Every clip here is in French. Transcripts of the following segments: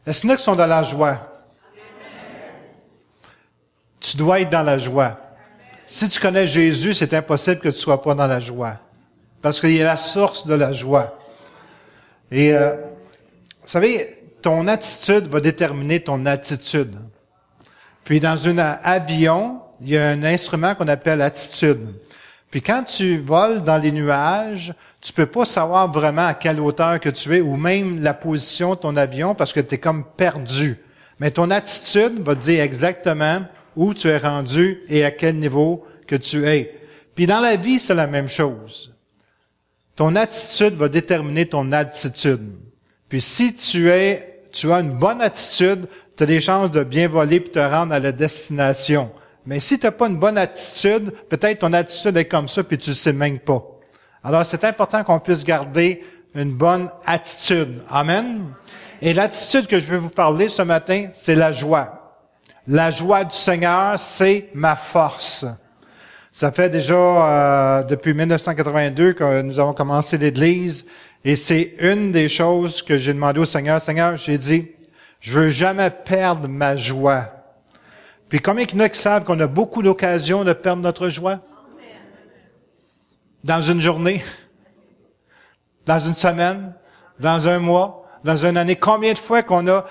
Est-ce qu'il y en a qui sont dans la joie? Tu dois être dans la joie. Si tu connais Jésus, c'est impossible que tu ne sois pas dans la joie. Parce qu'il est la source de la joie. Et, vous savez, ton attitude va déterminer ton attitude. Puis dans un avion, il y a un instrument qu'on appelle attitude. Puis quand tu voles dans les nuages, tu peux pas savoir vraiment à quelle hauteur que tu es ou même la position de ton avion parce que tu es comme perdu. Mais ton attitude va te dire exactement où tu es rendu et à quel niveau que tu es. Puis dans la vie, c'est la même chose. Ton attitude va déterminer ton altitude. Puis si tu as une bonne attitude, tu as des chances de bien voler puis te rendre à la destination. Mais si tu n'as pas une bonne attitude, peut-être ton attitude est comme ça puis tu ne sais même pas. Alors, c'est important qu'on puisse garder une bonne attitude. Amen. Et l'attitude que je vais vous parler ce matin, c'est la joie. La joie du Seigneur, c'est ma force. Ça fait déjà depuis 1982 que nous avons commencé l'Église et c'est une des choses que j'ai demandé au Seigneur. Seigneur, j'ai dit, je veux jamais perdre ma joie. Puis combien il y en a qui savent qu'on a beaucoup d'occasions de perdre notre joie? Dans une journée, dans une semaine, dans un mois, dans une année. Combien de fois qu'on a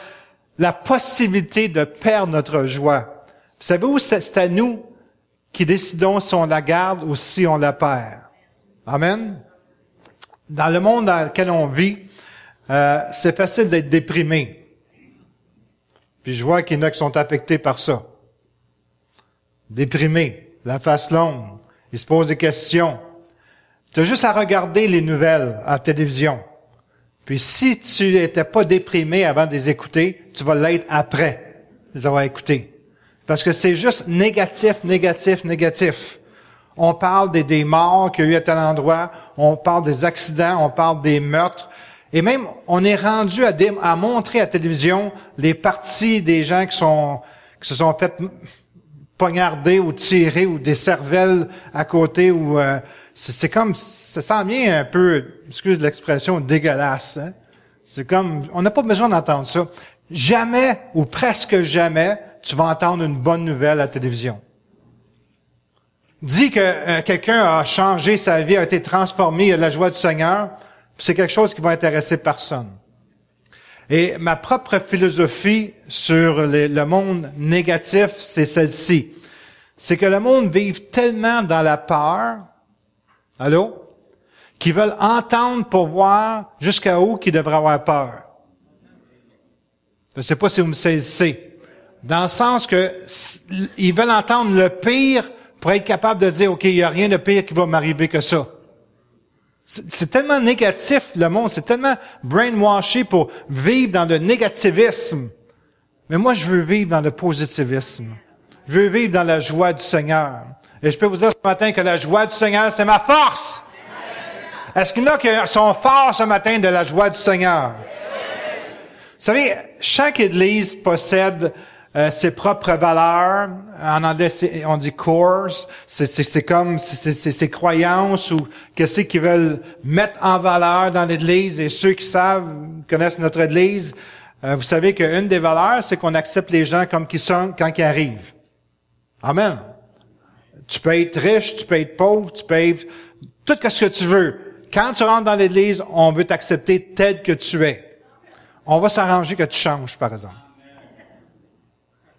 la possibilité de perdre notre joie? Vous savez où c'est à nous qui décidons si on la garde ou si on la perd. Amen. Dans le monde dans lequel on vit, c'est facile d'être déprimé. Puis je vois qu'il y en a qui sont affectés par ça. Déprimé, la face longue, ils se posent des questions. Tu as juste à regarder les nouvelles à la télévision. Puis si tu n'étais pas déprimé avant de les écouter, tu vas l'être après les avoir écoutés. Parce que c'est juste négatif, négatif, négatif. On parle des morts qu'il y a eu à tel endroit, on parle des accidents, on parle des meurtres. Et même, on est rendu à montrer à la télévision les parties des gens qui se sont fait poignarder ou tirer ou des cervelles à côté ou c'est comme, ça sent bien un peu, excuse l'expression, dégueulasse. Hein? C'est comme, on n'a pas besoin d'entendre ça. Jamais ou presque jamais, tu vas entendre une bonne nouvelle à la télévision. Dis que quelqu'un a changé sa vie, a été transformé, il a la joie du Seigneur, c'est quelque chose qui va intéresser personne. Et ma propre philosophie sur le monde négatif, c'est celle-ci. C'est que le monde vive tellement dans la peur, allô, qu'ils veulent entendre pour voir jusqu'à où qu'ils devraient avoir peur. Je ne sais pas si vous me saisissez. Dans le sens que ils veulent entendre le pire pour être capable de dire, OK, il n'y a rien de pire qui va m'arriver que ça. C'est tellement négatif, le monde, c'est tellement brainwashé pour vivre dans le négativisme. Mais moi, je veux vivre dans le positivisme. Je veux vivre dans la joie du Seigneur. Et je peux vous dire ce matin que la joie du Seigneur, c'est ma force. Est-ce qu'il y en a qui sont forts ce matin de la joie du Seigneur? Vous savez, chaque Église possède ses propres valeurs. En anglais, on dit cores. C'est comme ses croyances ou qu'est-ce qu'ils veulent mettre en valeur dans l'Église. Et ceux qui connaissent notre Église, vous savez qu'une des valeurs, c'est qu'on accepte les gens comme qu'ils sont quand ils arrivent. Amen. Tu peux être riche, tu peux être pauvre, tu peux être tout ce que tu veux. Quand tu rentres dans l'Église, on veut t'accepter tel que tu es. On va s'arranger que tu changes, par exemple.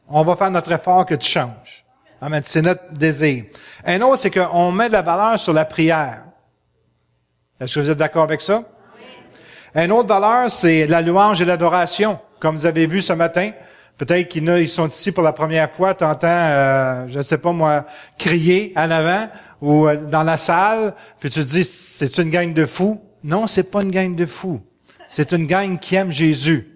On va faire notre effort que tu changes. Amen. C'est notre désir. Un autre, c'est qu'on met de la valeur sur la prière. Est-ce que vous êtes d'accord avec ça? Oui. Une autre valeur, c'est la louange et l'adoration. Comme vous avez vu ce matin, peut-être qu'ils sont ici pour la première fois, tu entends, je ne sais pas moi, crier en avant ou dans la salle, puis tu te dis, c'est une gang de fous? Non, c'est pas une gang de fous. C'est une gang qui aime Jésus.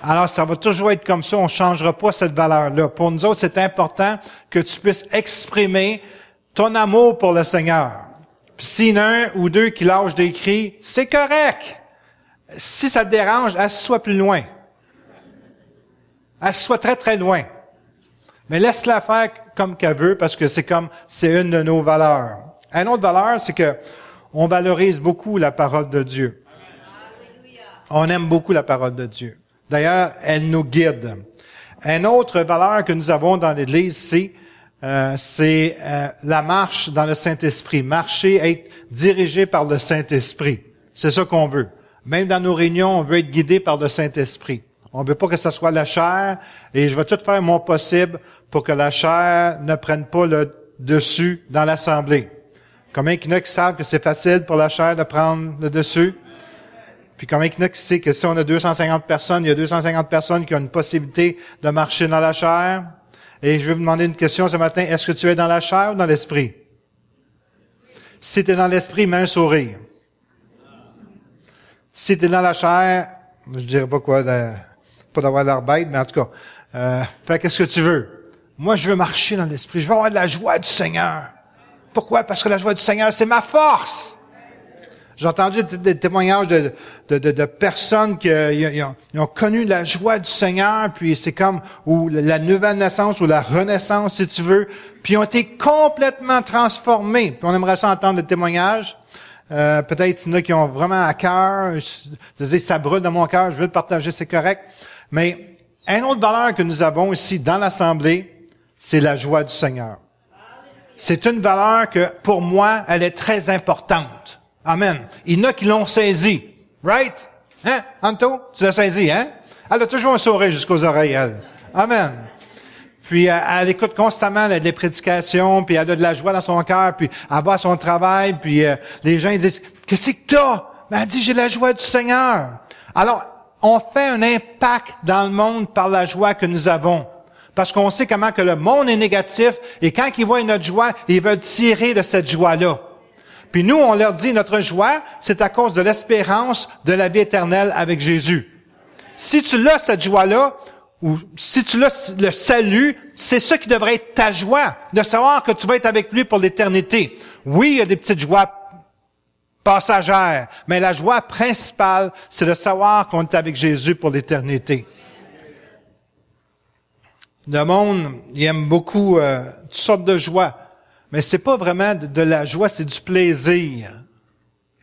Alors, ça va toujours être comme ça, on ne changera pas cette valeur-là. Pour nous autres, c'est important que tu puisses exprimer ton amour pour le Seigneur. Puis s'il y en a un ou deux qui lâchent des cris, c'est correct. Si ça te dérange, assis-toi plus loin. Assis-toi très, très loin. Mais laisse-la faire comme qu'elle veut, parce que c'est une de nos valeurs. Une autre valeur, c'est que on valorise beaucoup la parole de Dieu. On aime beaucoup la parole de Dieu. D'ailleurs, elle nous guide. Une autre valeur que nous avons dans l'Église ici, c'est la marche dans le Saint-Esprit. Marcher, être dirigé par le Saint-Esprit. C'est ça qu'on veut. Même dans nos réunions, on veut être guidé par le Saint-Esprit. On veut pas que ce soit la chair, et je vais tout faire mon possible pour que la chair ne prenne pas le dessus dans l'assemblée. Combien il y en a qui savent que c'est facile pour la chair de prendre le dessus? Puis combien il y en a qui savent que si on a 250 personnes, il y a 250 personnes qui ont une possibilité de marcher dans la chair? Et je vais vous demander une question ce matin. Est-ce que tu es dans la chair ou dans l'esprit? Si tu es dans l'esprit, mets un sourire. Si tu es dans la chair, je dirais pas quoi, pas d'avoir l'air bête, mais en tout cas, fais qu'est-ce que tu veux. Moi, je veux marcher dans l'esprit. Je veux avoir de la joie du Seigneur. Pourquoi? Parce que la joie du Seigneur, c'est ma force. J'ai entendu des témoignages de personnes qui ont connu la joie du Seigneur, puis c'est comme ou la nouvelle naissance ou la renaissance, si tu veux, puis ils ont été complètement transformés. Puis on aimerait ça entendre des témoignages. Peut-être il y en a qui ont vraiment à cœur, de dire ça brûle dans mon cœur, je veux le partager, c'est correct. Mais une autre valeur que nous avons ici dans l'Assemblée, c'est la joie du Seigneur. C'est une valeur que, pour moi, elle est très importante. Amen. Il y en a qui l'ont saisi. Right? Hein? Anto? Tu l'as saisi, hein? Elle a toujours un sourire jusqu'aux oreilles, elle. Amen. Puis, elle écoute constamment les prédications, puis elle a de la joie dans son cœur, puis elle va à son travail, puis les gens ils disent, « Qu'est-ce que t'as? » Ben, elle dit, « J'ai la joie du Seigneur. » Alors, on fait un impact dans le monde par la joie que nous avons. Parce qu'on sait comment que le monde est négatif, et quand ils voient notre joie, ils veulent tirer de cette joie-là. Puis nous, on leur dit, notre joie, c'est à cause de l'espérance de la vie éternelle avec Jésus. Si tu l'as, cette joie-là, ou si tu l'as le salut, c'est ça qui devrait être ta joie, de savoir que tu vas être avec lui pour l'éternité. Oui, il y a des petites joies passagères, mais la joie principale, c'est de savoir qu'on est avec Jésus pour l'éternité. Le monde, il aime beaucoup toutes sortes de joies. Mais c'est pas vraiment de la joie, c'est du plaisir.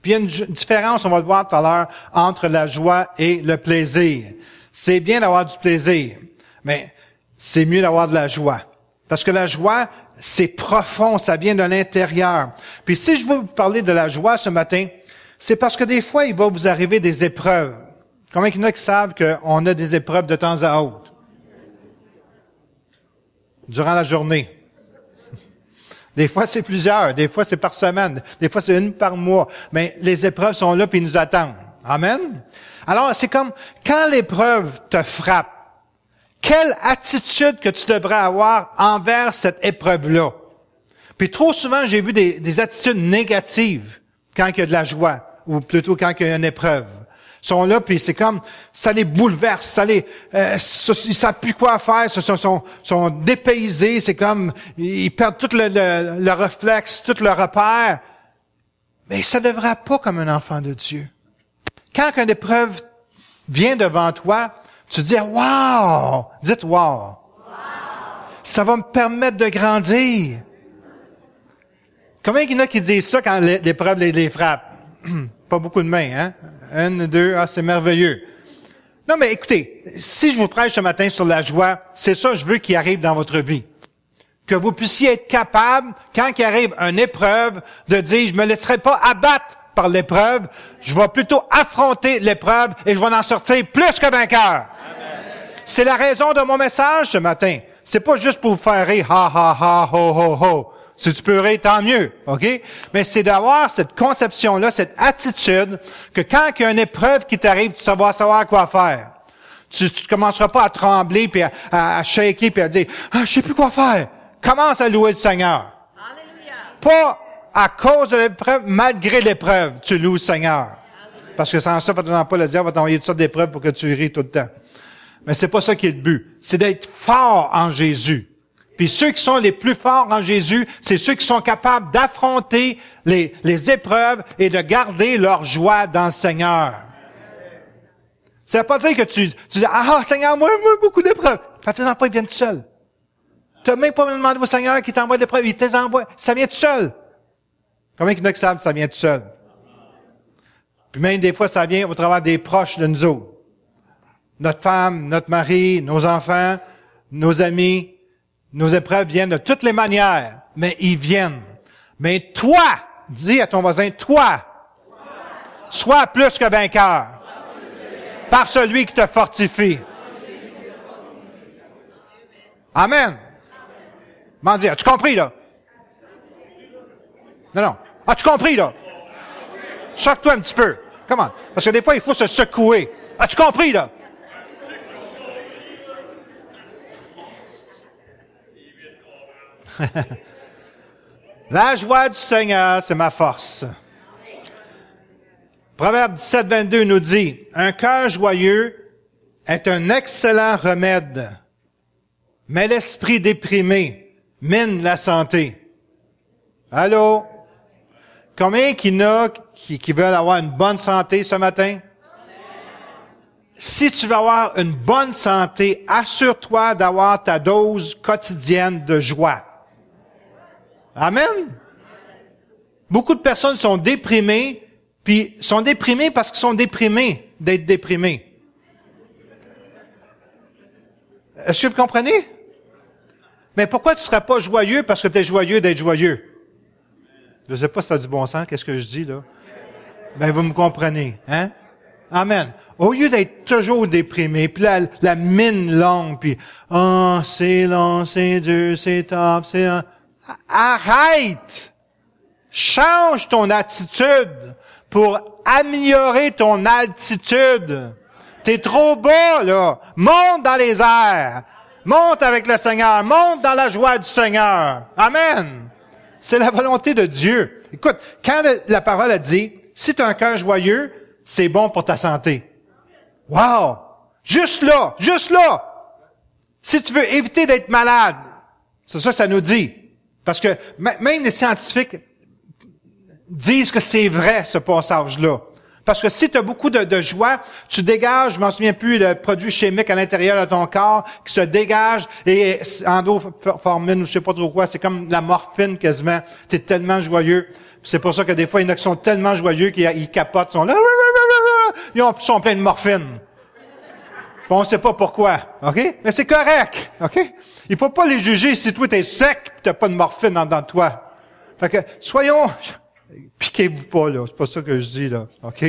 Puis il y a une différence, on va le voir tout à l'heure, entre la joie et le plaisir. C'est bien d'avoir du plaisir, mais c'est mieux d'avoir de la joie. Parce que la joie, c'est profond, ça vient de l'intérieur. Puis si je veux vous parler de la joie ce matin, c'est parce que des fois, il va vous arriver des épreuves. Combien il y en a qui savent qu'on a des épreuves de temps à autre? Durant la journée. Des fois, c'est plusieurs. Des fois, c'est par semaine. Des fois, c'est une par mois. Mais les épreuves sont là puis ils nous attendent. Amen. Alors, c'est comme quand l'épreuve te frappe, quelle attitude que tu devrais avoir envers cette épreuve-là? Puis trop souvent, j'ai vu des attitudes négatives quand il y a de la joie, ou plutôt quand il y a une épreuve. Ils sont là, puis c'est comme, ça les bouleverse, ils savent plus quoi faire, sont dépaysés, c'est comme, ils perdent tout le réflexe, tout le repère. Mais ça ne devrait pas comme un enfant de Dieu. Quand une épreuve vient devant toi, tu dis, wow! Dites wow! Ça va me permettre de grandir. Combien il y en a qui disent ça quand l'épreuve les frappe? Pas beaucoup de mains, hein? 1, 2, c'est merveilleux. Non, mais écoutez, si je vous prêche ce matin sur la joie, c'est ça que je veux qu'il arrive dans votre vie. Que vous puissiez être capable, quand il arrive une épreuve, de dire, je me laisserai pas abattre par l'épreuve, je vais plutôt affronter l'épreuve et je vais en sortir plus que vainqueur. C'est la raison de mon message ce matin. C'est pas juste pour vous faire rire, ha, ha, ha, ho, ho, ho. Si tu peux rire, tant mieux, OK? Mais c'est d'avoir cette conception-là, cette attitude, que quand il y a une épreuve qui t'arrive, tu vas savoir quoi faire. Tu ne commenceras pas à trembler, puis à shaker, puis à dire, « Ah, je sais plus quoi faire. » Commence à louer le Seigneur. Alléluia. Pas à cause de l'épreuve, malgré l'épreuve, tu loues le Seigneur. Parce que sans ça, pas le diable va t'envoyer toutes sortes d'épreuves pour que tu ris tout le temps. Mais c'est pas ça qui est le but. C'est d'être fort en Jésus. Puis ceux qui sont les plus forts en Jésus, c'est ceux qui sont capables d'affronter les épreuves et de garder leur joie dans le Seigneur. Ça veut pas dire que tu dis, ah, Seigneur, moi, beaucoup d'épreuves. Fais-en pas, ils viennent tout seuls. Tu n'as même pas demandé au Seigneur qui t'envoie l'épreuve, il te les envoie. Ça vient tout seul. Combien il y en a qui savent que ça vient tout seul? Puis même des fois, ça vient au travers des proches de nous autres. notre femme, notre mari, nos enfants, nos amis, nos épreuves viennent de toutes les manières, mais ils viennent. Mais toi, dis à ton voisin, toi, sois plus que vainqueur par celui qui te fortifie. Amen. M'en dire, as-tu compris, là? Non. As-tu compris, là? Choque-toi un petit peu. Comment? Parce que des fois, il faut se secouer. As-tu compris, là? La joie du Seigneur, c'est ma force. Proverbe 17, 22 nous dit, un cœur joyeux est un excellent remède, mais l'esprit déprimé mine la santé. Allô? Combien qu'il y en a qui veulent avoir une bonne santé ce matin? Si tu veux avoir une bonne santé, assure-toi d'avoir ta dose quotidienne de joie. Amen. Beaucoup de personnes sont déprimées, puis sont déprimées parce qu'ils sont déprimés d'être déprimés. Est-ce que vous comprenez? Mais pourquoi tu ne seras pas joyeux parce que tu es joyeux d'être joyeux? Je ne sais pas si ça a du bon sens, qu'est-ce que je dis là? Ben, vous me comprenez, hein? Amen. Au lieu d'être toujours déprimé, puis la mine longue, puis « Oh, c'est long, c'est dur, c'est tough, c'est... » Arrête! Change ton attitude pour améliorer ton altitude. T'es trop bas, là. Monte dans les airs. Monte avec le Seigneur. Monte dans la joie du Seigneur. Amen. C'est la volonté de Dieu. Écoute, quand la parole a dit, si tu as un cœur joyeux, c'est bon pour ta santé. Wow! Juste là! Si tu veux éviter d'être malade, c'est ça que ça nous dit. Parce que même les scientifiques disent que c'est vrai, ce passage-là. Parce que si tu as beaucoup de joie, tu dégages, je m'en souviens plus, le produit chimique à l'intérieur de ton corps qui se dégage et endorphine ou je sais pas trop quoi, c'est comme la morphine quasiment. Tu es tellement joyeux. C'est pour ça que des fois, il y en a qui sont tellement joyeux qu'ils capotent, ils sont là, ils sont pleins de morphine. Bon, on sait pas pourquoi, OK? Mais c'est correct, OK? Il faut pas les juger si toi t'es sec et t'as pas de morphine dans toi. Fait que, soyons, piquez-vous pas, là. C'est pas ça que je dis, là. OK?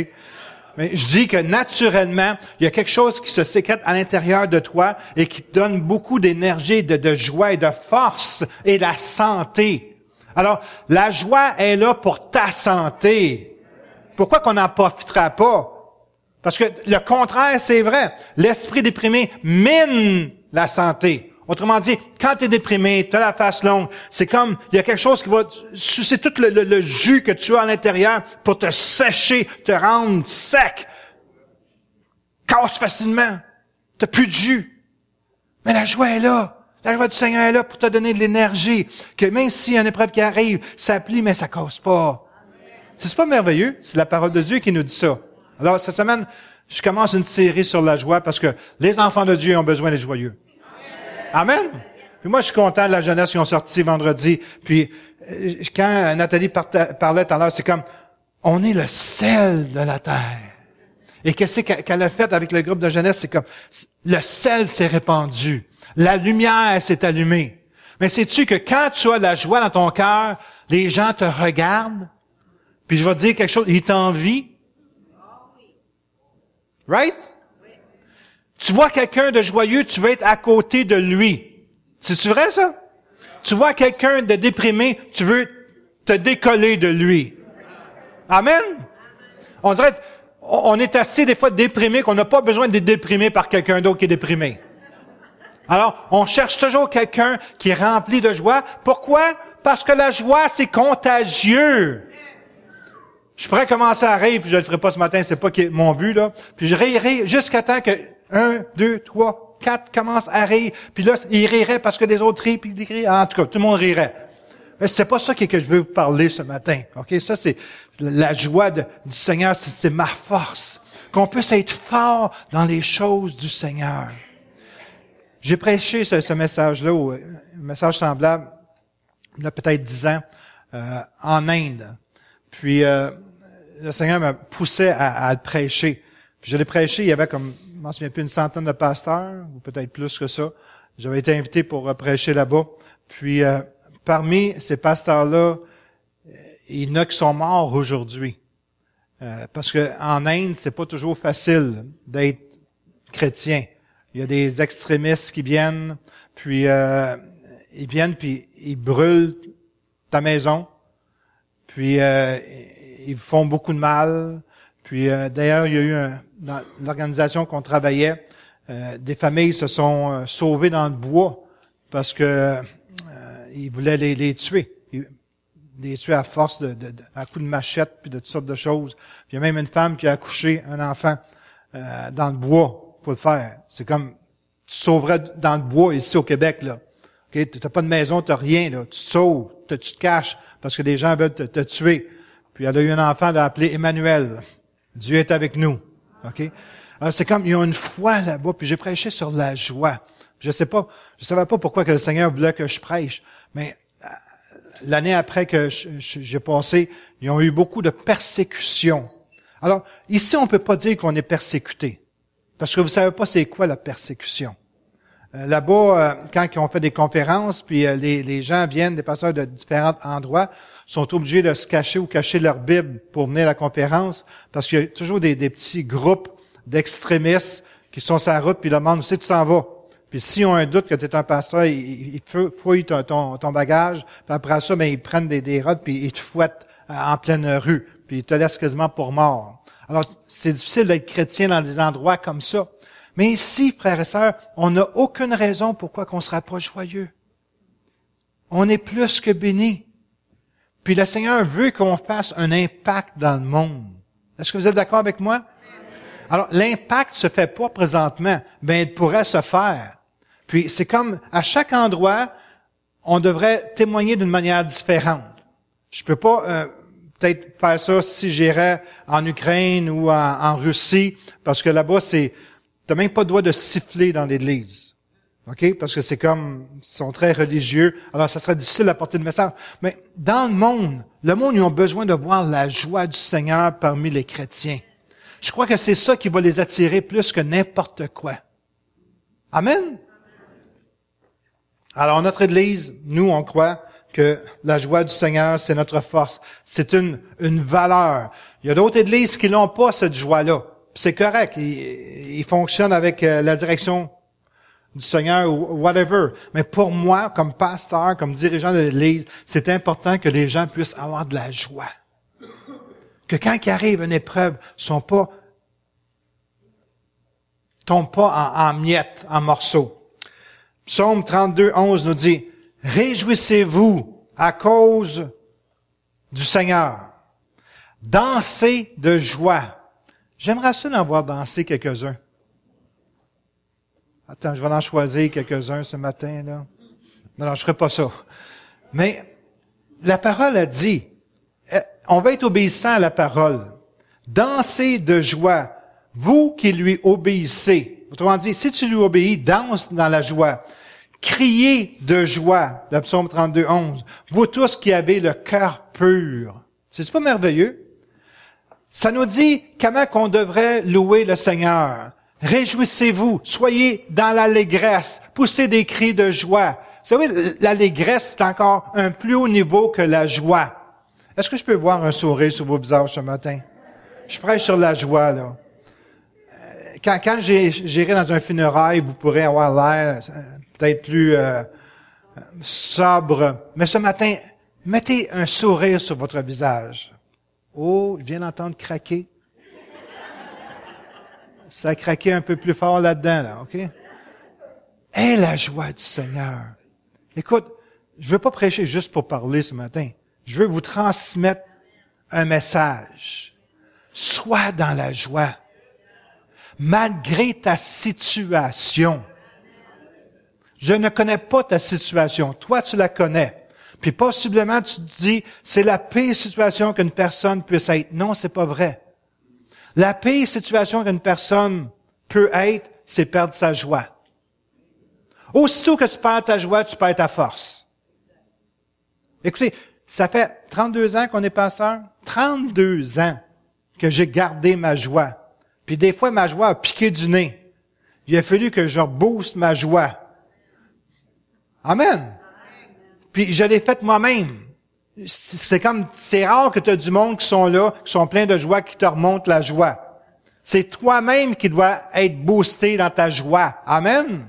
Mais je dis que naturellement, il y a quelque chose qui se sécrète à l'intérieur de toi et qui te donne beaucoup d'énergie, de joie et de force et la santé. Alors, la joie est là pour ta santé. Pourquoi qu'on n'en profitera pas? Parce que le contraire, c'est vrai. L'esprit déprimé mine la santé. Autrement dit, quand tu es déprimé, tu as la face longue, c'est comme, il y a quelque chose qui va sucer tout le jus que tu as à l'intérieur pour te sécher, te rendre sec. Casse facilement. Tu n'as plus de jus. Mais la joie est là. La joie du Seigneur est là pour te donner de l'énergie. Que même s'il y a une épreuve qui arrive, ça plie, mais ça casse pas. C'est pas merveilleux? C'est la parole de Dieu qui nous dit ça. Alors, cette semaine, je commence une série sur la joie parce que les enfants de Dieu ont besoin d'être joyeux. Amen. Puis moi, je suis content de la jeunesse qui ont sorti vendredi. Puis, quand Nathalie parlait tout à l'heure, c'est comme, on est le sel de la terre. Et qu'est-ce qu'elle a fait avec le groupe de jeunesse? C'est comme, le sel s'est répandu. La lumière s'est allumée. Mais sais-tu que quand tu as la joie dans ton cœur, les gens te regardent, puis je vais te dire quelque chose, ils t'envient. Right? Tu vois quelqu'un de joyeux, tu veux être à côté de lui. C'est-tu vrai, ça? Tu vois quelqu'un de déprimé, tu veux te décoller de lui. Amen? On dirait, on est assez des fois déprimé qu'on n'a pas besoin d'être déprimé par quelqu'un d'autre qui est déprimé. Alors, on cherche toujours quelqu'un qui est rempli de joie. Pourquoi? Parce que la joie, c'est contagieux. Je pourrais commencer à rire, puis je le ferai pas ce matin, c'est pas mon but, là. Puis je rirai jusqu'à temps que 1, 2, 3, 4 commencent à rire. Puis là, ils riraient parce que les autres rient, puis ils rient. En tout cas, tout le monde rirait. Mais c'est pas ça que je veux vous parler ce matin. OK? Ça, c'est la joie du Seigneur, c'est ma force. Qu'on puisse être fort dans les choses du Seigneur. J'ai prêché ce message-là, un message semblable, il y a peut-être 10 ans, en Inde. Puis, le Seigneur m'a poussé à le prêcher. Puis je l'ai prêché, il y avait comme m'en souviens plus, une centaine de pasteurs, ou peut-être plus que ça. J'avais été invité pour prêcher là-bas. Puis, parmi ces pasteurs-là, il y en a qui sont morts aujourd'hui. Parce que en Inde, c'est pas toujours facile d'être chrétien. Il y a des extrémistes qui viennent, puis puis ils brûlent ta maison, puis ils font beaucoup de mal. Puis d'ailleurs, il y a eu dans l'organisation qu'on travaillait, des familles se sont sauvées dans le bois parce que ils voulaient les tuer. Les tuer à force à coups de machette puis de toutes sortes de choses. Puis il y a même une femme qui a accouché un enfant dans le bois. Faut le faire. C'est comme tu sauverais dans le bois ici au Québec là. Ok, t'as pas de maison, t'as rien là. Tu te sauves, tu te caches parce que les gens veulent te tuer. Puis elle a eu un enfant, elle l'a appelé Emmanuel. Dieu est avec nous. Ok. Alors c'est comme il y a une foi là-bas. Puis j'ai prêché sur la joie. Je savais pas pourquoi que le Seigneur voulait que je prêche, mais l'année après que j'ai passé, ils ont eu beaucoup de persécutions. Alors, ici, on peut pas dire qu'on est persécuté. Parce que vous savez pas c'est quoi la persécution. Là-bas, quand ils ont fait des conférences, puis les gens viennent, des pasteurs de différents endroits, sont obligés de se cacher ou cacher leur Bible pour venir à la conférence, parce qu'il y a toujours des petits groupes d'extrémistes qui sont sur la route, puis ils demandent, où c'est que tu s'en vas? Puis s'ils ont un doute que tu es un pasteur, ils fouillent ton bagage, puis après ça, ils prennent des rods, puis ils te fouettent en pleine rue, puis ils te laissent quasiment pour mort. Alors, c'est difficile d'être chrétien dans des endroits comme ça. Mais ici, frères et sœurs, on n'a aucune raison pourquoi qu'on ne sera pas joyeux. On est plus que bénis. Puis le Seigneur veut qu'on fasse un impact dans le monde. Est-ce que vous êtes d'accord avec moi? Alors, l'impact se fait pas présentement, mais il pourrait se faire. Puis, c'est comme, à chaque endroit, on devrait témoigner d'une manière différente. Je peux pas peut-être faire ça si j'irais en Ukraine ou en Russie, parce que là-bas, t'as même pas le droit de siffler dans l'église. OK? Parce que c'est comme, ils sont très religieux. Alors, ça serait difficile d'apporter le message. Mais dans le monde, ils ont besoin de voir la joie du Seigneur parmi les chrétiens. Je crois que c'est ça qui va les attirer plus que n'importe quoi. Amen? Alors, notre Église, nous, on croit que la joie du Seigneur, c'est notre force. C'est une valeur. Il y a d'autres églises qui n'ont pas cette joie-là. C'est correct. Ils fonctionnent avec la direction du Seigneur ou whatever. Mais pour moi, comme pasteur, comme dirigeant de l'Église, c'est important que les gens puissent avoir de la joie. Que quand il arrive une épreuve, tombent pas en miettes, en morceaux. Psaume 32, 11 nous dit, « Réjouissez-vous à cause du Seigneur. Dansez de joie. » J'aimerais ça d'en voir danser quelques-uns. Attends, je vais en choisir quelques-uns ce matin, là. Non, je ferai pas ça. Mais la parole a dit, on va être obéissant à la parole. Dansez de joie, vous qui lui obéissez. Autrement dit, si tu lui obéis, danse dans la joie. Criez de joie, le psaume 32, 11. Vous tous qui avez le cœur pur. C'est pas merveilleux? Ça nous dit comment qu'on devrait louer le Seigneur. Réjouissez-vous, soyez dans l'allégresse, poussez des cris de joie. Vous savez, l'allégresse, c'est encore un plus haut niveau que la joie. Est-ce que je peux voir un sourire sur vos visages ce matin? Je prêche sur la joie, là. Quand j'irai dans un funérail, vous pourrez avoir l'air peut-être plus sobre. Mais ce matin, mettez un sourire sur votre visage. Oh, je viens d'entendre craquer. Ça a craqué un peu plus fort là-dedans, là, OK? Aie la joie du Seigneur. Écoute, je veux pas prêcher juste pour parler ce matin. Je veux vous transmettre un message. Sois dans la joie. Malgré ta situation. Je ne connais pas ta situation. Toi, tu la connais. Puis possiblement, tu te dis, c'est la pire situation qu'une personne puisse être. Non, c'est pas vrai. La pire situation qu'une personne peut être, c'est perdre sa joie. Aussitôt que tu perds ta joie, tu perds ta force. Écoutez, ça fait 32 ans qu'on est pasteur. 32 ans que j'ai gardé ma joie. Puis des fois, ma joie a piqué du nez. Il a fallu que je rebooste ma joie. Amen. Puis je l'ai fait moi-même. C'est rare que tu as du monde qui sont là, qui sont pleins de joie, qui te remontent la joie. C'est toi-même qui dois être boosté dans ta joie. Amen.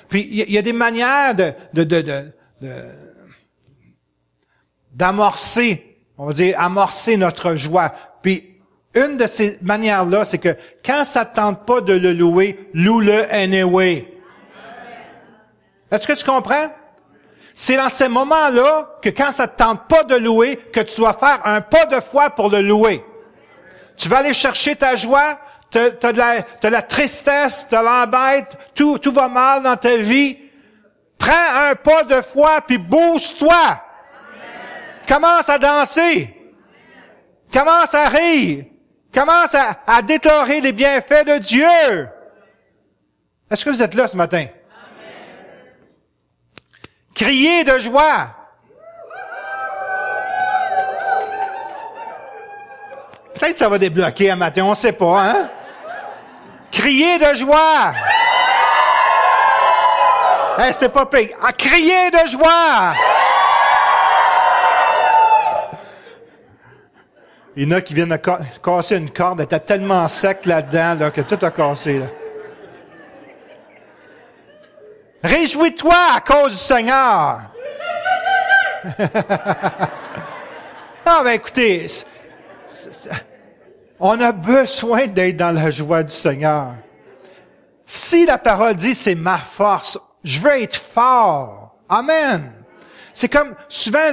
Puis il y a des manières d'amorcer, on va dire, amorcer notre joie. Puis une de ces manières-là, c'est que quand ça te tente pas de le louer, loue-le anyway. Est-ce que tu comprends? C'est dans ces moments-là que quand ça te tente pas de louer, que tu dois faire un pas de foi pour le louer. Tu vas aller chercher ta joie, t'as de la tristesse, t'as l'embête, tout va mal dans ta vie. Prends un pas de foi puis booste-toi. Commence à danser. Commence à rire. Commence à déclarer les bienfaits de Dieu. Est-ce que vous êtes là ce matin? Criez de joie. Peut-être que ça va débloquer un matin, on ne sait pas, hein? Criez de joie. Hey, c'est pas pire. Ah, criez de joie. Il y en a qui viennent de casser une corde, elle était tellement sec là-dedans là, que tout a cassé. Là. Réjouis-toi à cause du Seigneur. Ah, ben écoutez, on a besoin d'être dans la joie du Seigneur. Si la parole dit c'est ma force, je veux être fort. Amen. C'est comme souvent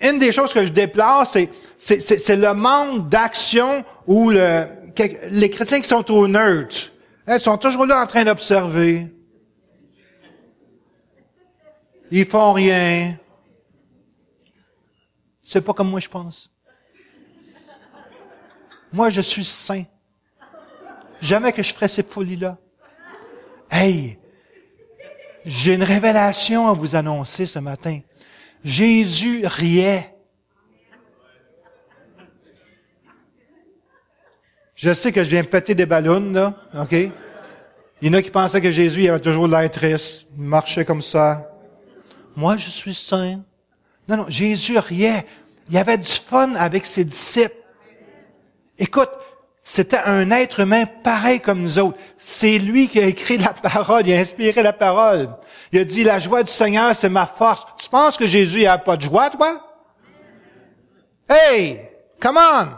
une des choses que je déplore, c'est le manque d'action ou les chrétiens qui sont au neutre. Ils sont toujours là en train d'observer. Ils font rien. C'est pas comme moi je pense. Moi, je suis saint. Jamais que je ferais ces folies-là. Hey! J'ai une révélation à vous annoncer ce matin. Jésus riait. Je sais que je viens péter des ballons, là, OK? Il y en a qui pensaient que Jésus, il avait toujours l'air triste. Il marchait comme ça. Moi, je suis saint. Non, Jésus riait. Il avait du fun avec ses disciples. Écoute, c'était un être humain pareil comme nous autres. C'est lui qui a écrit la parole, il a inspiré la parole. Il a dit, la joie du Seigneur, c'est ma force. Tu penses que Jésus n'a pas de joie, toi? Hey! Come on!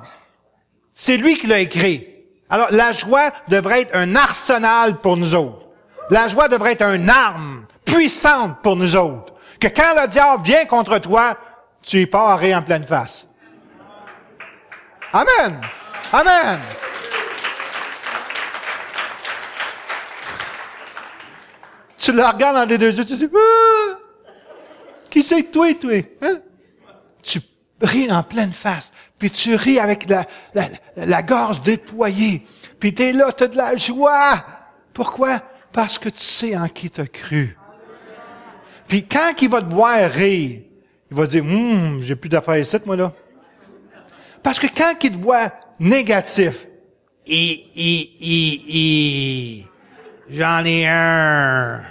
C'est lui qui l'a écrit. Alors, la joie devrait être un arsenal pour nous autres. La joie devrait être une arme puissante pour nous autres. Que quand le diable vient contre toi, tu y pars en pleine face. Amen! Amen! Tu le regardes dans les deux yeux, tu dis, ah, qui c'est que toi? Hein? Tu ris en pleine face, puis tu ris avec la gorge déployée, puis t'es là, t'as de la joie. Pourquoi? Parce que tu sais en qui t'as cru. Puis quand il va te voir rire, il va dire, j'ai plus d'affaires ici, moi, là. Parce que quand il te voit négatif, j'en ai un.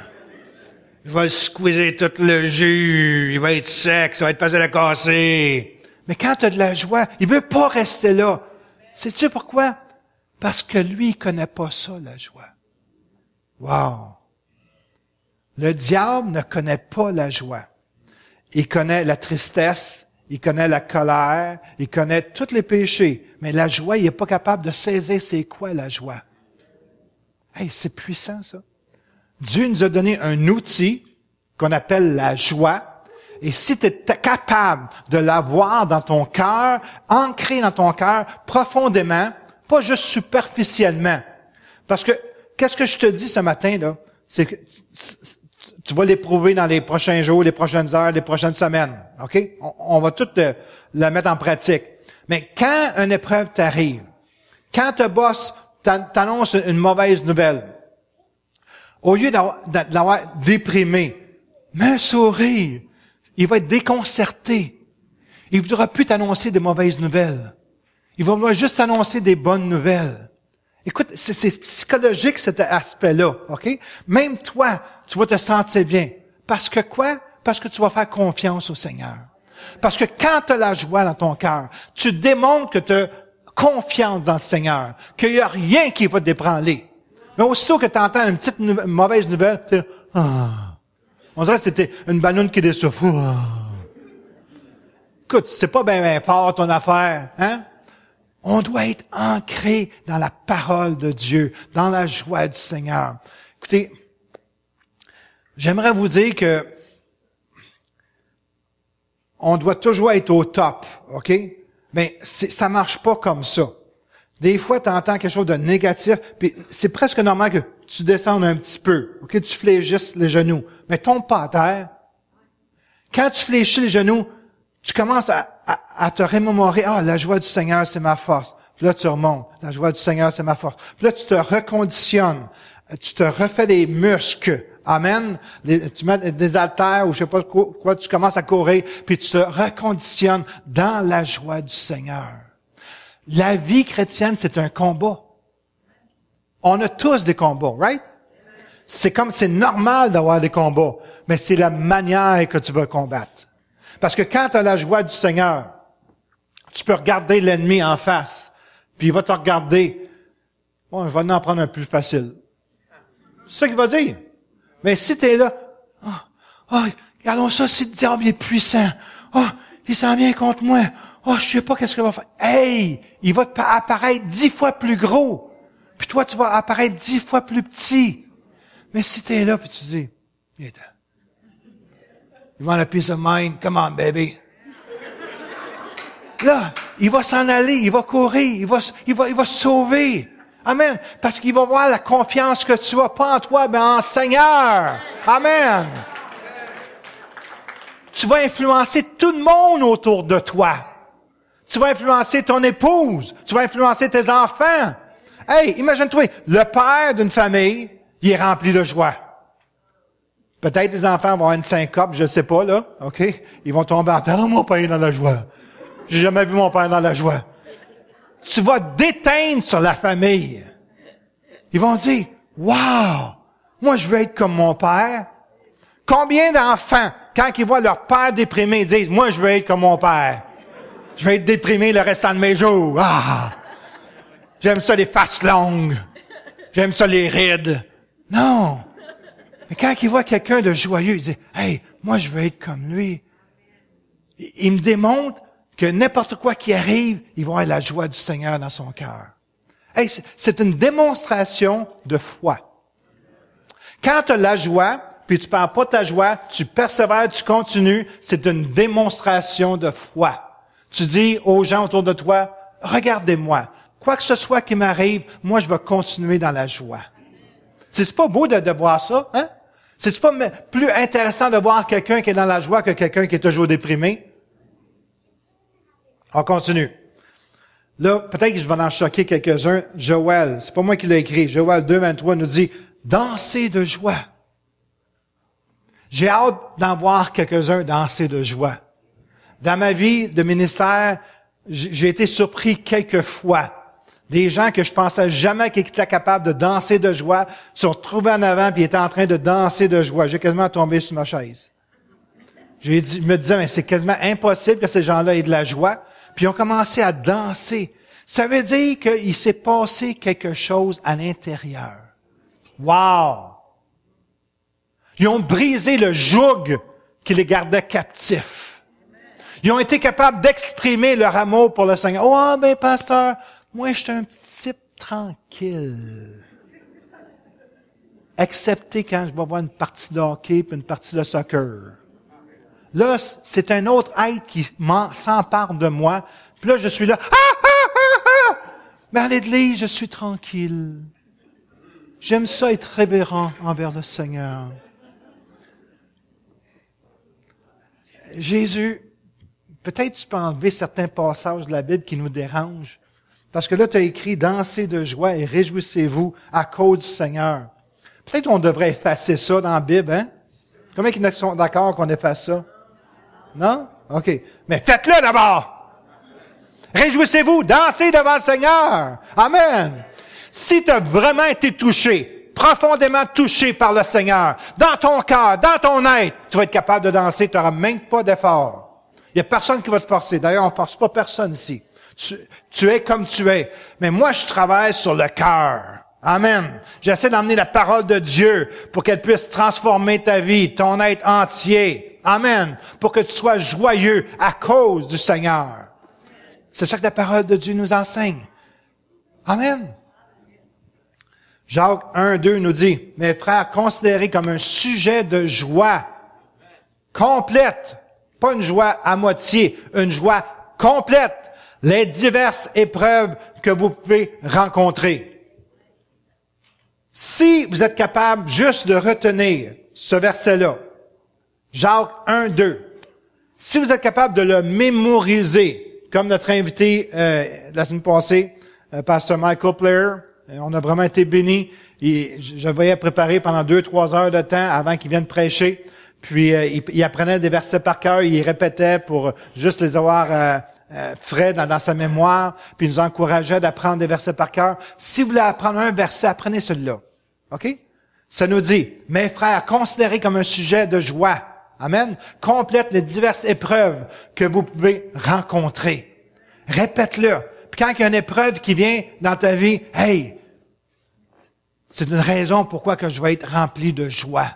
Je vais le squeezer tout le jus. Il va être sec, ça va être facile à casser. Mais quand tu as de la joie, il veut pas rester là. Sais-tu pourquoi? Parce que lui, il connaît pas ça, la joie. Wow! Le diable ne connaît pas la joie. Il connaît la tristesse, il connaît la colère, il connaît tous les péchés. Mais la joie, il est pas capable de saisir c'est quoi la joie. Hey, c'est puissant, ça. Dieu nous a donné un outil qu'on appelle la joie. Et si tu es capable de l'avoir dans ton cœur, ancré dans ton cœur profondément, pas juste superficiellement. Parce que, qu'est-ce que je te dis ce matin, là? C'est que tu vas l'éprouver dans les prochains jours, les prochaines heures, les prochaines semaines. OK? On va tout la mettre en pratique. Mais quand une épreuve t'arrive, quand te boss t'annonce une mauvaise nouvelle, au lieu d'avoir déprimé, mets un sourire. Il va être déconcerté. Il ne voudra plus t'annoncer des mauvaises nouvelles. Il va vouloir juste t'annoncer des bonnes nouvelles. Écoute, c'est psychologique cet aspect-là, OK? Même toi, tu vas te sentir bien. Parce que quoi? Parce que tu vas faire confiance au Seigneur. Parce que quand tu as la joie dans ton cœur, tu démontres que tu as confiance dans le Seigneur, qu'il n'y a rien qui va te débranler. Mais aussitôt que tu entends une petite mauvaise nouvelle, tu dis, ah. On dirait que c'était une ballonne qui dessouffle. Ah. Écoute, c'est pas bien fort ton affaire, hein? On doit être ancré dans la parole de Dieu, dans la joie du Seigneur. Écoutez, j'aimerais vous dire que on doit toujours être au top, OK? Mais ça marche pas comme ça. Des fois, tu entends quelque chose de négatif, puis c'est presque normal que tu descendes un petit peu, OK? Tu fléchisses les genoux, mais tombe pas à terre. Quand tu fléchis les genoux, tu commences à te remémorer, la joie du Seigneur, c'est ma force. Puis là, tu remontes. La joie du Seigneur, c'est ma force. Puis là, tu te reconditionnes. Tu te refais des muscles. Amen. Tu mets des haltères ou je sais pas quoi, tu commences à courir, puis tu te reconditionnes dans la joie du Seigneur. La vie chrétienne, c'est un combat. On a tous des combats, right? C'est normal d'avoir des combats, mais c'est la manière que tu vas combattre. Parce que quand tu as la joie du Seigneur, tu peux regarder l'ennemi en face, puis il va te regarder. Bon, je vais en prendre un plus facile. C'est ça qu'il va dire. Mais si tu es là, regardons ça, si le diable est puissant. Il s'en vient contre moi. Je sais pas qu'est-ce qu'il va faire. Hey, il va apparaître 10 fois plus gros. Puis toi, tu vas apparaître 10 fois plus petit. Mais si tu es là, puis tu dis, you want a piece of mind? Come on, baby. Là, il va s'en aller, il va courir, il va se sauver. Amen. Parce qu'il va voir la confiance que tu as, pas en toi, mais en Seigneur. Amen. Tu vas influencer tout le monde autour de toi. Tu vas influencer ton épouse. Tu vas influencer tes enfants. Hey, imagine-toi, le père d'une famille, il est rempli de joie. Peut-être les enfants vont avoir une syncope, je sais pas, là, OK? Ils vont tomber en terre. Mon père est dans la joie. J'ai jamais vu mon père dans la joie. Tu vas déteindre sur la famille. Ils vont dire, wow, moi je veux être comme mon père. Combien d'enfants, quand ils voient leur père déprimé, disent, moi je veux être comme mon père. Je vais être déprimé le restant de mes jours. J'aime ça les faces longues. J'aime ça les rides. Non. Mais quand il voit quelqu'un de joyeux, il dit, hey, moi je veux être comme lui. Il me démontre que n'importe quoi qui arrive, il va avoir la joie du Seigneur dans son cœur. Hey, c'est une démonstration de foi. Quand tu as la joie, puis tu perds pas ta joie, tu persévères, tu continues, c'est une démonstration de foi. Tu dis aux gens autour de toi, regardez-moi, quoi que ce soit qui m'arrive, moi je vais continuer dans la joie. C'est pas beau de voir ça, hein? C'est pas plus intéressant de voir quelqu'un qui est dans la joie que quelqu'un qui est toujours déprimé? On continue. Là, peut-être que je vais en choquer quelques-uns. Joël, c'est pas moi qui l'ai écrit. Joël 2:23 nous dit, dansez de joie. J'ai hâte d'en voir quelques-uns danser de joie. Dans ma vie de ministère, j'ai été surpris quelques fois. Des gens que je pensais jamais qu'ils étaient capables de danser de joie se sont retrouvés en avant puis étaient en train de danser de joie. J'ai quasiment tombé sur ma chaise. Je me disais, mais c'est quasiment impossible que ces gens-là aient de la joie. Puis ils ont commencé à danser. Ça veut dire qu'il s'est passé quelque chose à l'intérieur. Wow! Ils ont brisé le joug qui les gardait captifs. Ils ont été capables d'exprimer leur amour pour le Seigneur. Oh, ben, pasteur, moi, je suis un petit type tranquille. Excepté quand je vais voir une partie de hockey puis une partie de soccer. Là, c'est un autre être qui s'empare de moi. Puis là, je suis là. Mais à l'église, je suis tranquille. J'aime ça être révérent envers le Seigneur. Jésus, peut-être tu peux enlever certains passages de la Bible qui nous dérangent. Parce que là, tu as écrit « Dansez de joie et réjouissez-vous à cause du Seigneur ». Peut-être qu'on devrait effacer ça dans la Bible, hein? Combien qui sont d'accord qu'on efface ça? Non? OK. Mais faites-le d'abord! Réjouissez-vous, dansez devant le Seigneur! Amen! Si tu as vraiment été touché, profondément touché par le Seigneur, dans ton cœur, dans ton être, tu vas être capable de danser, tu n'auras même pas d'effort. Il n'y a personne qui va te forcer. D'ailleurs, on ne force pas personne ici. Tu es comme tu es. Mais moi, je travaille sur le cœur. Amen. J'essaie d'emmener la parole de Dieu pour qu'elle puisse transformer ta vie, ton être entier. Amen. Pour que tu sois joyeux à cause du Seigneur. C'est ça que la parole de Dieu nous enseigne. Amen. Jacques 1:2 nous dit, mes frères, considérez comme un sujet de joie complète, pas une joie à moitié, une joie complète, les diverses épreuves que vous pouvez rencontrer. Si vous êtes capable juste de retenir ce verset-là, Jacques 1:2, si vous êtes capable de le mémoriser, comme notre invité la semaine passée, Pasteur Michael Player, on a vraiment été bénis. Je le voyais préparer pendant 2-3 heures de temps avant qu'il vienne prêcher. Puis il apprenait des versets par cœur, il les répétait pour juste les avoir frais dans sa mémoire, puis il nous encourageait d'apprendre des versets par cœur. Si vous voulez apprendre un verset, apprenez celui-là. OK? Ça nous dit, mes frères, considérez comme un sujet de joie. Amen. Complète les diverses épreuves que vous pouvez rencontrer. Répète-le. Puis quand il y a une épreuve qui vient dans ta vie, hey, c'est une raison pourquoi que je vais être rempli de joie.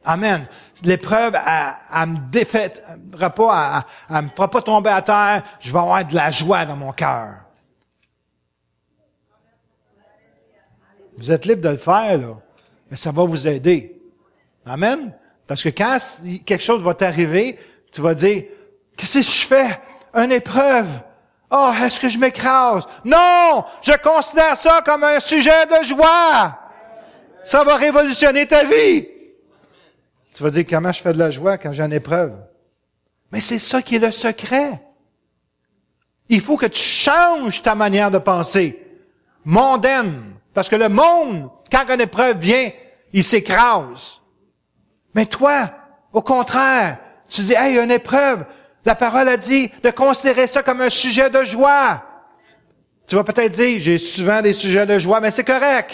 Amen. L'épreuve, elle me défaitera pas, elle me fera pas tomber à terre. Je vais avoir de la joie dans mon cœur. Vous êtes libre de le faire, là. Mais ça va vous aider. Amen. Parce que quand quelque chose va t'arriver, tu vas dire, qu'est-ce que je fais? Une épreuve. Oh, est-ce que je m'écrase? Non! Je considère ça comme un sujet de joie. Ça va révolutionner ta vie. Tu vas dire, comment je fais de la joie quand j'ai une épreuve? Mais c'est ça qui est le secret. Il faut que tu changes ta manière de penser. Mondaine. Parce que le monde, quand une épreuve vient, il s'écrase. Mais toi, au contraire, tu dis, hey, une épreuve. La parole a dit de considérer ça comme un sujet de joie. Tu vas peut-être dire, j'ai souvent des sujets de joie, mais c'est correct.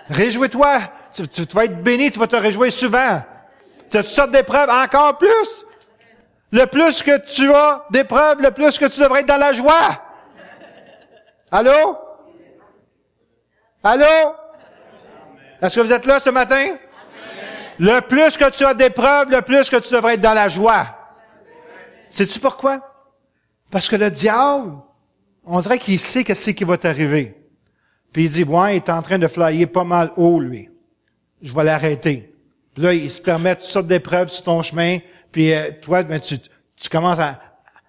Réjouis-toi. Tu vas être béni, tu vas te réjouir souvent. Tu as toutes sortes d'épreuves, encore plus. Le plus que tu as d'épreuves, le plus que tu devrais être dans la joie. Allô? Allô? Est-ce que vous êtes là ce matin? Le plus que tu as d'épreuves, le plus que tu devrais être dans la joie. Sais-tu pourquoi? Parce que le diable, on dirait qu'il sait qu'est-ce qui va t'arriver. Puis il dit, ouais, il est en train de flyer pas mal haut, lui. Je vais l'arrêter. Puis là, il se permet toutes sortes d'épreuves sur ton chemin. Puis toi, ben, tu commences à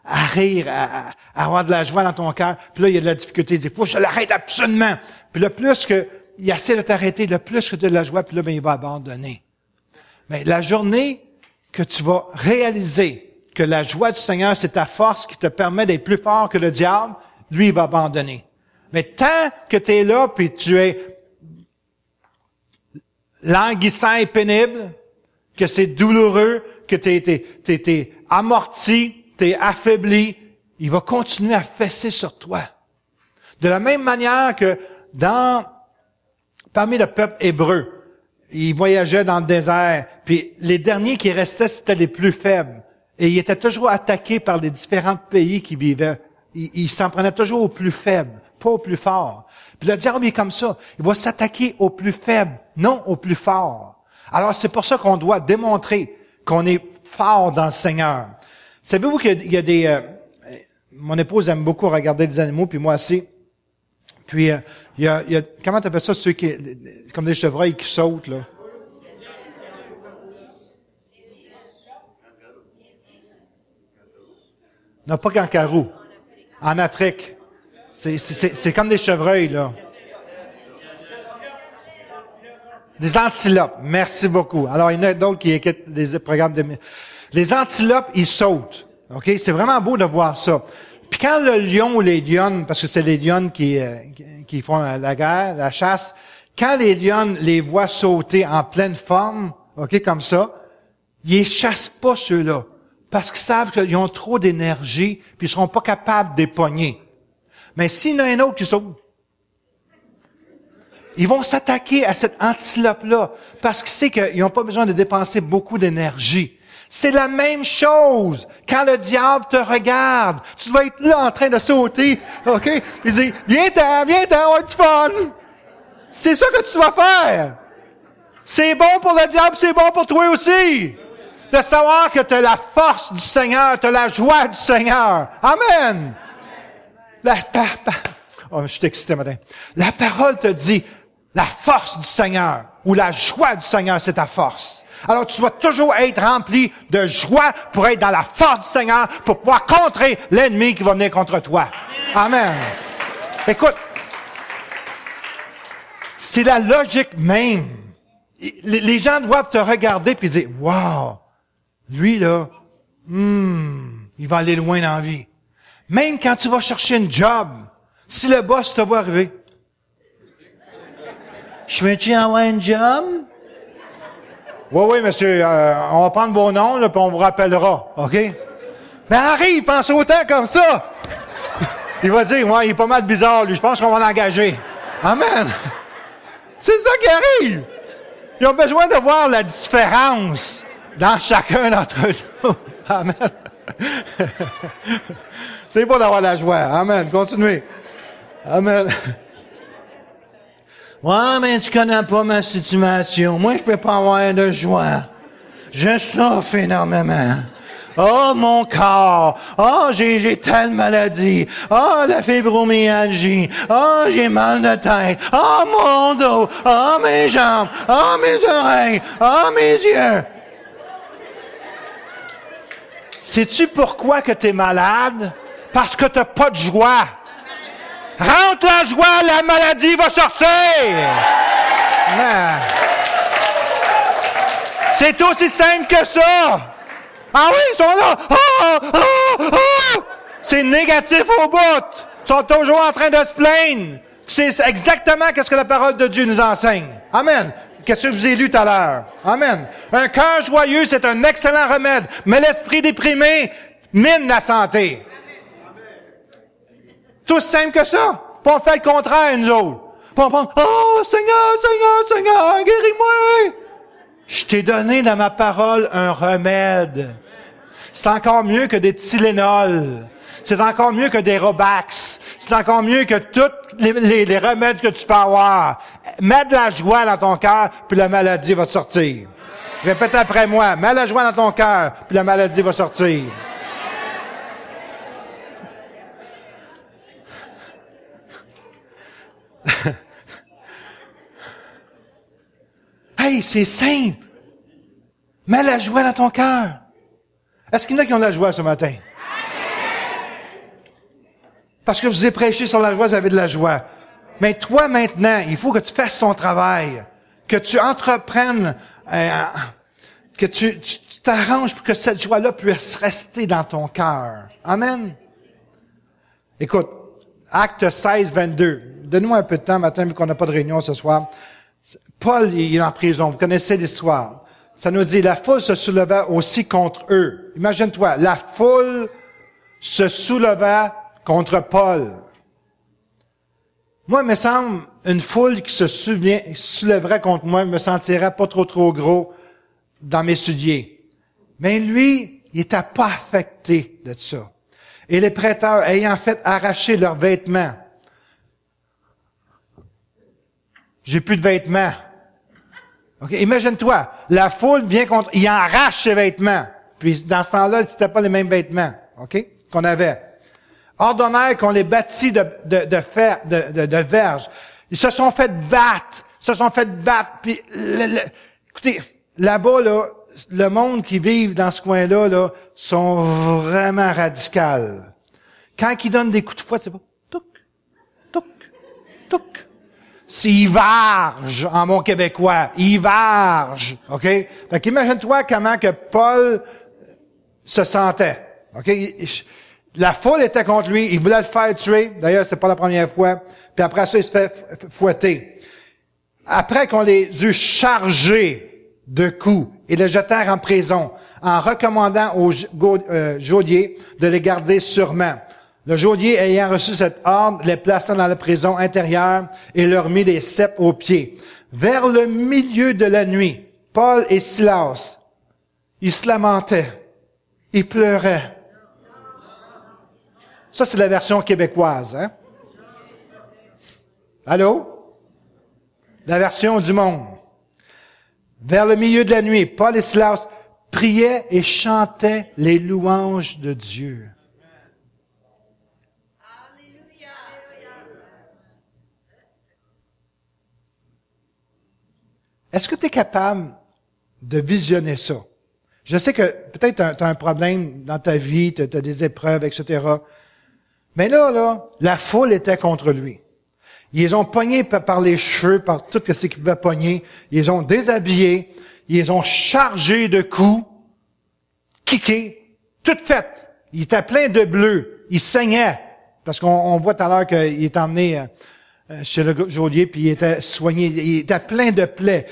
rire, à avoir de la joie dans ton cœur. Puis là, il y a de la difficulté. Il dit, faut que je l'arrête absolument. Puis le plus que il essaie de t'arrêter, le plus que tu as de la joie, puis là, ben, il va abandonner. Mais la journée que tu vas réaliser que la joie du Seigneur, c'est ta force qui te permet d'être plus fort que le diable, lui, il va abandonner. Mais tant que tu es là, puis tu es languissant et pénible, que c'est douloureux, que t'es amorti, t'es affaibli, il va continuer à fesser sur toi. De la même manière que parmi le peuple hébreu, ils voyageaient dans le désert, puis les derniers qui restaient, c'était les plus faibles. Et ils étaient toujours attaqués par les différents pays qui vivaient. Ils s'en prenaient toujours aux plus faibles, pas aux plus forts. Puis le diable est comme ça. Il va s'attaquer aux plus faibles, non aux plus forts. Alors c'est pour ça qu'on doit démontrer qu'on est fort dans le Seigneur. Savez-vous qu'il y a des... mon épouse aime beaucoup regarder les animaux, puis moi aussi. Puis il y a comment tu appelles ça, ceux qui... comme des chevreuils qui sautent, là? Non, pas kangourou. En Afrique. C'est comme des chevreuils, là. Des antilopes. Merci beaucoup. Alors, il y en a d'autres qui écoutent des programmes de... Les antilopes, ils sautent. OK? C'est vraiment beau de voir ça. Puis quand le lion ou les lionnes, parce que c'est les lionnes qui font la guerre, la chasse, quand les lionnes les voient sauter en pleine forme, OK, comme ça, ils les chassent pas ceux-là. Parce qu'ils savent qu'ils ont trop d'énergie, puis ils seront pas capables de les pogner. Mais s'il y en a un autre qui saute, ils vont s'attaquer à cette antilope-là parce qu'ils savent qu'ils n'ont pas besoin de dépenser beaucoup d'énergie. C'est la même chose quand le diable te regarde. Tu dois être là en train de sauter, OK? Il dit, viens-t'en, on va du fun. C'est ça que tu dois faire. C'est bon pour le diable, c'est bon pour toi aussi. De savoir que tu as la force du Seigneur, tu as la joie du Seigneur. Amen. Oh, je suis excité matin. La parole te dit, la force du Seigneur ou la joie du Seigneur, c'est ta force. Alors, tu dois toujours être rempli de joie pour être dans la force du Seigneur, pour pouvoir contrer l'ennemi qui va venir contre toi. Amen. Écoute, c'est la logique même. Les gens doivent te regarder puis dire, wow, lui là, il va aller loin dans la vie. Même quand tu vas chercher une job, si le boss te voit arriver, je veux-tu avoir un job? Oui, monsieur, on va prendre vos noms, là, puis on vous rappellera, OK? Mais arrive, pense autant comme ça! Il va dire, ouais, il est pas mal bizarre, lui, je pense qu'on va l'engager. Amen! C'est ça qui arrive! Ils ont besoin de voir la différence dans chacun d'entre nous. Amen! C'est pas d'avoir la joie. Amen. Continuez. Amen. Ouais, mais tu connais pas ma situation. Moi, je peux pas avoir de joie. Je souffre énormément. Oh, mon corps. Oh, j'ai telle maladie. Oh, la fibromyalgie. Oh, j'ai mal de tête. Oh, mon dos. Oh, mes jambes. Oh, mes oreilles. Oh, mes yeux. Sais-tu pourquoi que t'es malade? Parce que t'as pas de joie. Rentre la joie, la maladie va sortir. C'est aussi simple que ça. Ah oui, ils sont là. C'est négatif au bout. Ils sont toujours en train de se plaindre. C'est exactement ce que la parole de Dieu nous enseigne. Amen. Qu'est-ce que je vous ai lu tout à l'heure? Amen. Un cœur joyeux, c'est un excellent remède, mais l'esprit déprimé mine la santé. Tout simple que ça. Puis on fait le contraire, nous autres. Puis on pense, oh, Seigneur, guéris-moi. Je t'ai donné dans ma parole un remède. C'est encore mieux que des Tylenol. C'est encore mieux que des Robax. C'est encore mieux que tous les remèdes que tu peux avoir. Mets de la joie dans ton cœur, puis la maladie va sortir. Répète après moi. Mets la joie dans ton cœur, puis la maladie va sortir. Hey, c'est simple. Mets la joie dans ton cœur. Est-ce qu'il y en a qui ont de la joie ce matin? Parce que je vous ai prêché sur la joie, vous avez de la joie. Mais toi, maintenant, il faut que tu fasses ton travail. Que tu entreprennes, que tu t'arranges pour que cette joie-là puisse rester dans ton cœur. Amen. Écoute, Acte 16, 22. Donne-moi un peu de temps matin, vu qu'on n'a pas de réunion ce soir. Paul, il est en prison. Vous connaissez l'histoire. Ça nous dit, la foule se souleva aussi contre eux. Imagine-toi, la foule se souleva contre Paul. Moi, il me semble, une foule qui se soulèverait contre moi, me sentirait pas trop gros dans mes souliers. Mais lui, il était pas affecté de ça. Et les prêteurs, ayant fait arracher leurs vêtements, j'ai plus de vêtements. Okay? Imagine-toi, la foule vient contre, il arrache ses vêtements. Puis dans ce temps-là, c'était pas les mêmes vêtements, ok, qu'on avait. Ordonnèrent qu'on les bâtit de verges. Ils se sont fait battre. Puis, écoutez, là-bas, là, le monde qui vit dans ce coin-là, là, sont vraiment radicaux. Quand ils donnent des coups de fouet, c'est pas touc, touc, touc. C'est ivarge en bon québécois. Ivarge. OK? Fait qu'imagine-toi comment que Paul se sentait. OK? La foule était contre lui. Il voulait le faire tuer. D'ailleurs, c'est pas la première fois. Puis après ça, il se fait fouetter. Après qu'on les eut chargés de coups et les jetèrent en prison, en recommandant aux geôliers de les garder sûrement. Le geôlier, ayant reçu cet ordre, les plaça dans la prison intérieure et leur mit des ceps aux pieds. Vers le milieu de la nuit, Paul et Silas, ils se lamentaient, ils pleuraient. Ça, c'est la version québécoise, hein? Allô? La version du monde. Vers le milieu de la nuit, Paul et Silas priaient et chantaient les louanges de Dieu. Est-ce que tu es capable de visionner ça? Je sais que peut-être tu as un problème dans ta vie, tu as des épreuves, etc. Mais là, la foule était contre lui. Ils les ont pognés par les cheveux, par tout ce qu'ils pouvaient pogner. Ils les ont déshabillés. Ils les ont chargés de coups, kickés, tout fait. Il était plein de bleu. Il saignait. Parce qu'on voit tout à l'heure qu'il est emmené chez le geôlier, puis il était soigné. Il était plein de plaies.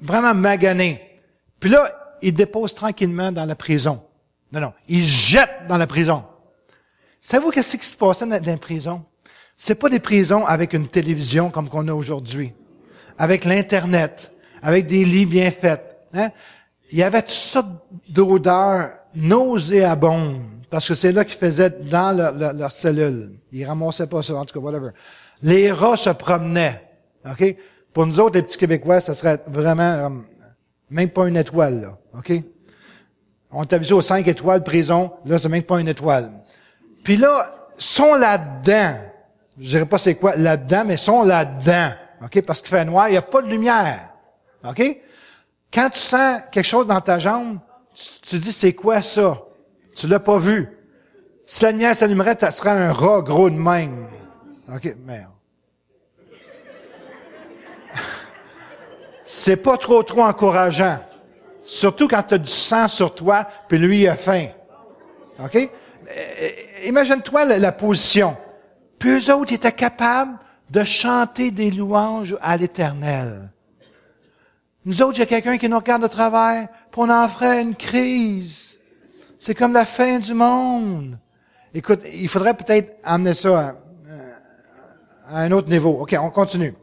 Vraiment magané. Puis là, il dépose tranquillement dans la prison. Non, il jette dans la prison. Savez-vous qu'est-ce qui se passait dans les prisons? C'est pas des prisons avec une télévision comme qu'on a aujourd'hui, avec l'Internet, avec des lits bien faits. Hein? Il y avait toutes sortes d'odeurs nauséabondes, parce que c'est là qu'ils faisaient dans leur cellule. Ils ramassaient pas ça, en tout cas, whatever. Les rats se promenaient. OK? Pour nous autres, les petits Québécois, ça serait vraiment même pas une étoile, là. OK? On est habitué aux 5 étoiles prison, là, c'est même pas une étoile. Puis là, sont là-dedans. Je dirais pas c'est quoi là-dedans, mais sont là-dedans. OK? Parce qu'il fait noir, il n'y a pas de lumière. OK? Quand tu sens quelque chose dans ta jambe, tu dis, c'est quoi ça? Tu l'as pas vu. Si la lumière s'allumerait, ça serait un rat gros de même. OK? Merde. C'est pas trop encourageant. Surtout quand tu as du sang sur toi, puis lui, il a faim. OK? Imagine-toi la position. Puis eux autres, ils étaient capables de chanter des louanges à l'Éternel. Nous autres, il y a quelqu'un qui nous regarde de travers, puis on en ferait une crise. C'est comme la fin du monde. Écoute, il faudrait peut-être amener ça à un autre niveau. OK, on continue.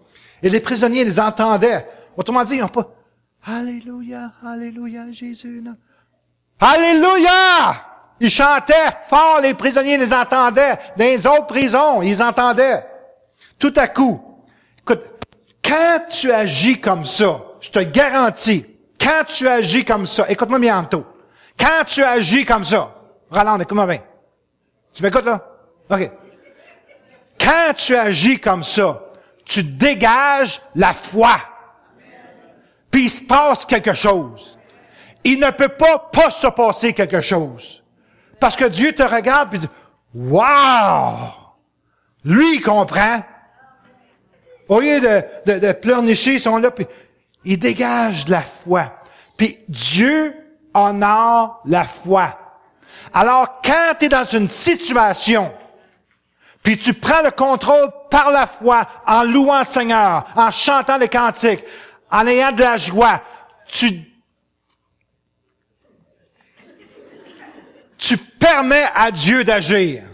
Et les prisonniers les entendaient. Autrement dit, ils n'ont pas « Alléluia, Alléluia, Jésus. » Alléluia! Ils chantaient fort, les prisonniers les entendaient. Dans les autres prisons, ils entendaient. Tout à coup. Écoute, quand tu agis comme ça, je te garantis, quand tu agis comme ça, écoute-moi bien, Anto. Quand tu agis comme ça, Roland, écoute-moi bien. Tu m'écoutes, là? OK. Quand tu agis comme ça, tu dégages la foi. Puis il se passe quelque chose. Il ne peut pas se passer quelque chose. Parce que Dieu te regarde et dit, « Wow! » Lui, il comprend. Au lieu de pleurnicher, ils sont là, puis il dégage de la foi. Puis Dieu honore la foi. Alors, quand tu es dans une situation, puis tu prends le contrôle par la foi, en louant le Seigneur, en chantant les cantiques, en ayant de la joie, tu permets à Dieu d'agir.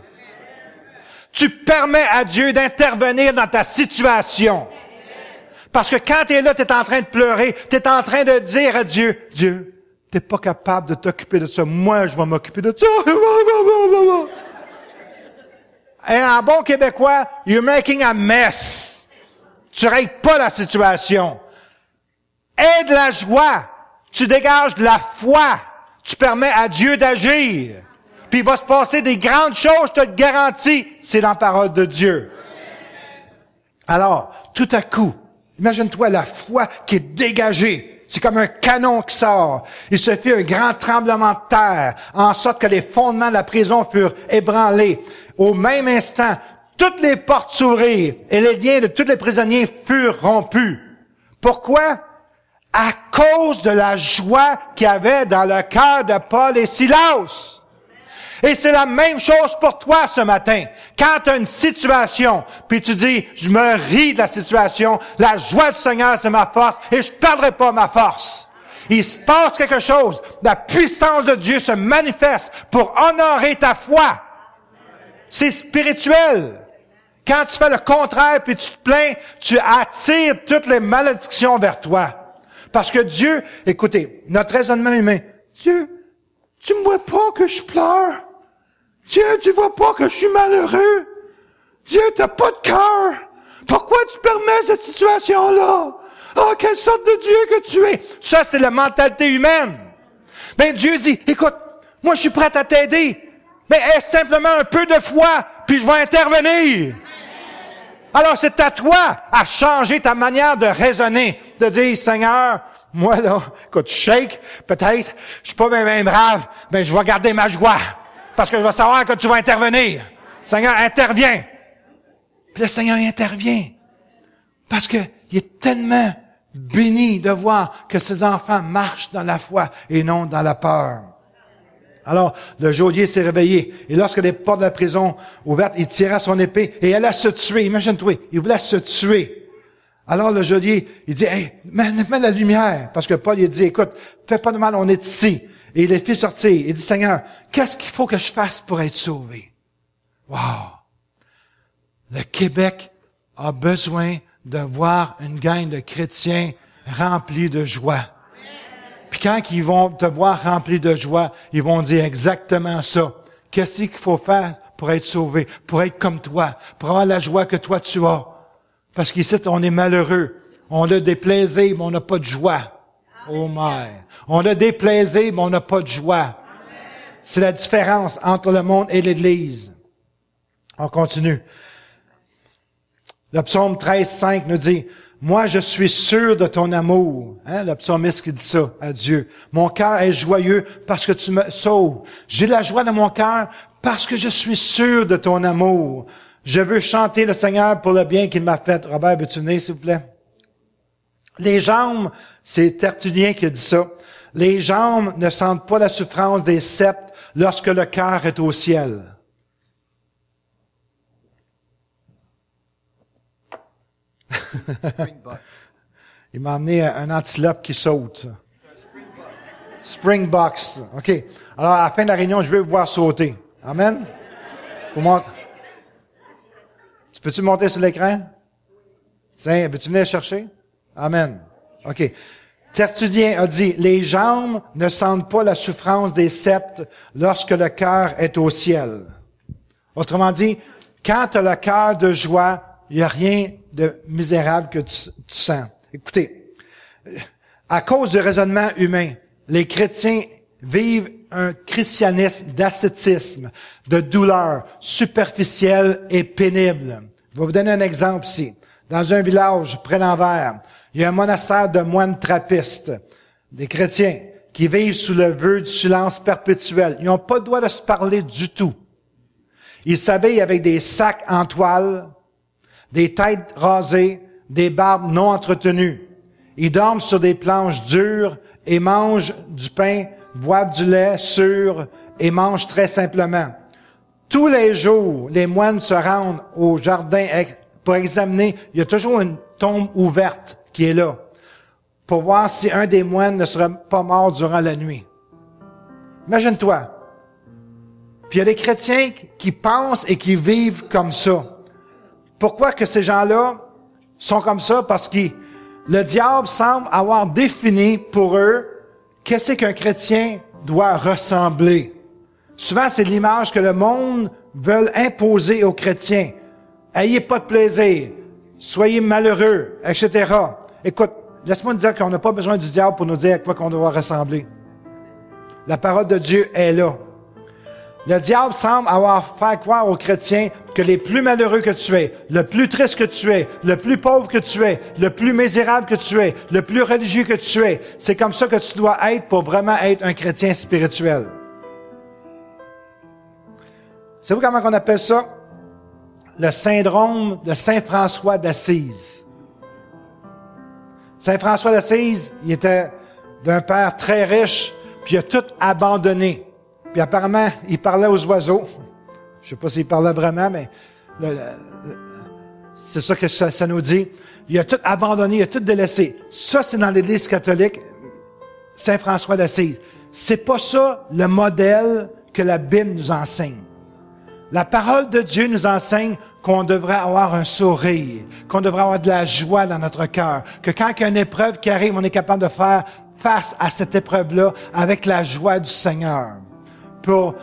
Tu permets à Dieu d'intervenir dans ta situation. Parce que quand tu es là, tu es en train de pleurer, tu es en train de dire à Dieu, Dieu, tu n'es pas capable de t'occuper de ça. Moi, je vais m'occuper de ça. Et en bon québécois, you're making a mess. Tu règles pas la situation. Aie de la joie. Tu dégages de la foi. Tu permets à Dieu d'agir. Puis il va se passer des grandes choses, je te le garantis. C'est dans la parole de Dieu. Alors, tout à coup, imagine-toi la foi qui est dégagée. C'est comme un canon qui sort. Il se fait un grand tremblement de terre, en sorte que les fondements de la prison furent ébranlés. Au même instant, toutes les portes s'ouvrirent et les liens de tous les prisonniers furent rompus. Pourquoi? À cause de la joie qu'il y avait dans le cœur de Paul et Silas. Et c'est la même chose pour toi ce matin. Quand tu as une situation, puis tu dis, je me ris de la situation, la joie du Seigneur, c'est ma force, et je ne perdrai pas ma force. Il se passe quelque chose. La puissance de Dieu se manifeste pour honorer ta foi. C'est spirituel. Quand tu fais le contraire puis tu te plains, tu attires toutes les malédictions vers toi. Parce que Dieu, écoutez, notre raisonnement humain, Dieu, tu me vois pas que je pleure. Dieu, tu vois pas que je suis malheureux. Dieu, t'as pas de cœur. Pourquoi tu permets cette situation-là? Oh, quelle sorte de Dieu que tu es! Ça, c'est la mentalité humaine. Ben, Dieu dit, écoute, moi, je suis prêt à t'aider. Mais aie simplement un peu de foi, puis je vais intervenir. Alors, c'est à toi à changer ta manière de raisonner, de dire, Seigneur, moi, là, écoute, shake, peut-être, je suis pas bien brave, mais je vais garder ma joie, parce que je vais savoir que tu vas intervenir. Seigneur, interviens. Puis le Seigneur intervient, parce que il est tellement béni de voir que ses enfants marchent dans la foi et non dans la peur. Alors, le geôlier s'est réveillé, et lorsque les portes de la prison ouvertes, il tira son épée, et elle a se tuer. Imagine-toi, il voulait se tuer. Alors, le geôlier, il dit, hey, mets la lumière, parce que Paul, il dit, écoute, fais pas de mal, on est ici. Et il les fit sortir. Il dit, Seigneur, qu'est-ce qu'il faut que je fasse pour être sauvé? Wow! Le Québec a besoin de voir une gang de chrétiens remplis de joie. Puis quand ils vont te voir rempli de joie, ils vont dire exactement ça. Qu'est-ce qu'il faut faire pour être sauvé, pour être comme toi, pour avoir la joie que toi tu as? Parce qu'ici, on est malheureux. On a des plaisirs, mais on n'a pas de joie. Oh my! On a des plaisirs, mais on n'a pas de joie. C'est la différence entre le monde et l'Église. On continue. Le psaume 13:5 nous dit, « Moi, je suis sûr de ton amour. » Le psalmiste qui dit ça à Dieu. « Mon cœur est joyeux parce que tu me sauves. J'ai la joie dans mon cœur parce que je suis sûr de ton amour. Je veux chanter le Seigneur pour le bien qu'il m'a fait. » Robert, veux-tu venir, s'il vous plaît? Les jambes, c'est Tertullien qui a dit ça. Les jambes ne sentent pas la souffrance des sceptres lorsque le cœur est au ciel. Il m'a amené un antilope qui saute. Ça. Springboks. OK. Alors, à la fin de la réunion, je vais vous voir sauter. Amen? Tu peux-tu monter sur l'écran? Tiens, veux-tu venir chercher? Amen. OK. Tertullien a dit, les jambes ne sentent pas la souffrance des sceptres lorsque le cœur est au ciel. Autrement dit, quand tu as le cœur de joie, il n'y a rien de misérable que tu sens. Écoutez, à cause du raisonnement humain, les chrétiens vivent un christianisme d'ascétisme, de douleur superficielle et pénible. Je vais vous donner un exemple ici. Dans un village près d'Anvers, il y a un monastère de moines trappistes, des chrétiens, qui vivent sous le vœu du silence perpétuel. Ils n'ont pas le droit de se parler du tout. Ils s'habillent avec des sacs en toile, des têtes rasées, des barbes non entretenues. Ils dorment sur des planches dures et mangent du pain, boivent du lait sûr et mangent très simplement. Tous les jours, les moines se rendent au jardin pour examiner. Il y a toujours une tombe ouverte qui est là, pour voir si un des moines ne serait pas mort durant la nuit. Imagine-toi. Puis il y a des chrétiens qui pensent et qui vivent comme ça. Pourquoi que ces gens-là sont comme ça? Parce que le diable semble avoir défini pour eux qu'est-ce qu'un chrétien doit ressembler. Souvent, c'est l'image que le monde veut imposer aux chrétiens. Ayez pas de plaisir, soyez malheureux, etc. Écoute, laisse-moi te dire qu'on n'a pas besoin du diable pour nous dire à quoi qu'on doit ressembler. La parole de Dieu est là. Le diable semble avoir fait croire aux chrétiens que les plus malheureux que tu es, le plus triste que tu es, le plus pauvre que tu es, le plus misérable que tu es, le plus religieux que tu es, c'est comme ça que tu dois être pour vraiment être un chrétien spirituel. Savez-vous comment on appelle ça? Le syndrome de Saint François d'Assise. Saint François d'Assise, il était d'un père très riche, puis il a tout abandonné. Puis apparemment, il parlait aux oiseaux. Je sais pas s'il parlait vraiment, mais c'est ça que ça nous dit. Il a tout abandonné, il a tout délaissé. Ça, c'est dans l'Église catholique, Saint François d'Assise. C'est pas ça le modèle que la Bible nous enseigne. La parole de Dieu nous enseigne qu'on devrait avoir un sourire, qu'on devrait avoir de la joie dans notre cœur, que quand il y a une épreuve qui arrive, on est capable de faire face à cette épreuve-là avec la joie du Seigneur pour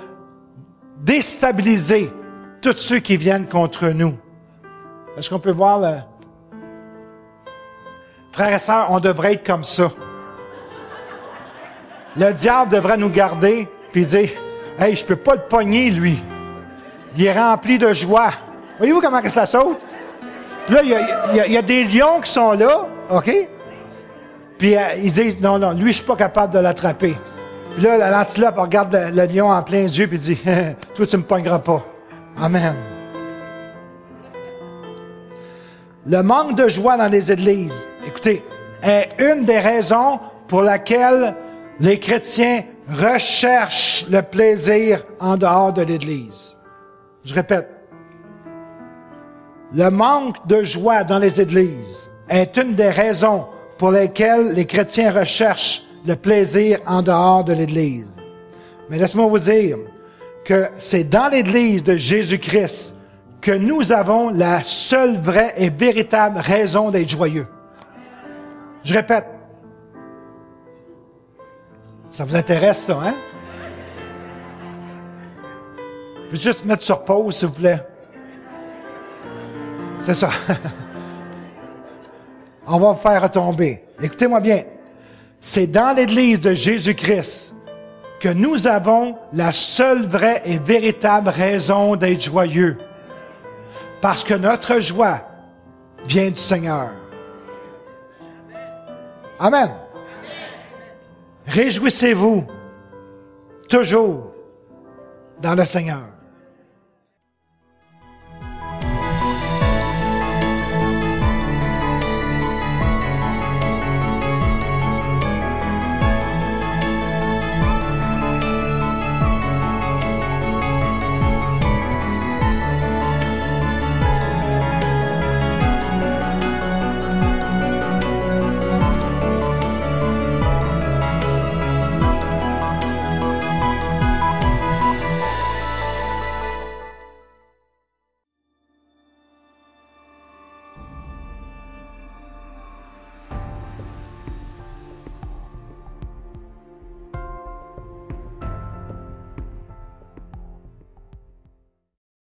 déstabiliser tous ceux qui viennent contre nous. Est-ce qu'on peut voir le... Frères et sœurs, on devrait être comme ça. Le diable devrait nous garder puis dire, « Hey, je peux pas le pogner, lui. Il est rempli de joie. » Voyez-vous comment que ça saute? Puis là, il y a des lions qui sont là, OK? Puis ils disent, « Non, lui, je suis pas capable de l'attraper. » Puis là, l'antilope regarde le lion en plein yeux puis dit, « Toi, tu me pogneras pas. » Amen. Le manque de joie dans les églises, écoutez, est une des raisons pour laquelle les chrétiens recherchent le plaisir en dehors de l'Église. Je répète. Le manque de joie dans les églises est une des raisons pour lesquelles les chrétiens recherchent le plaisir en dehors de l'Église. Mais laisse-moi vous dire que c'est dans l'Église de Jésus-Christ que nous avons la seule vraie et véritable raison d'être joyeux. Je répète. Ça vous intéresse, ça, hein? Je vais juste mettre sur pause, s'il vous plaît. C'est ça. On va vous faire retomber. Écoutez-moi bien. C'est dans l'Église de Jésus-Christ que nous avons la seule vraie et véritable raison d'être joyeux. Parce que notre joie vient du Seigneur. Amen. Réjouissez-vous toujours dans le Seigneur.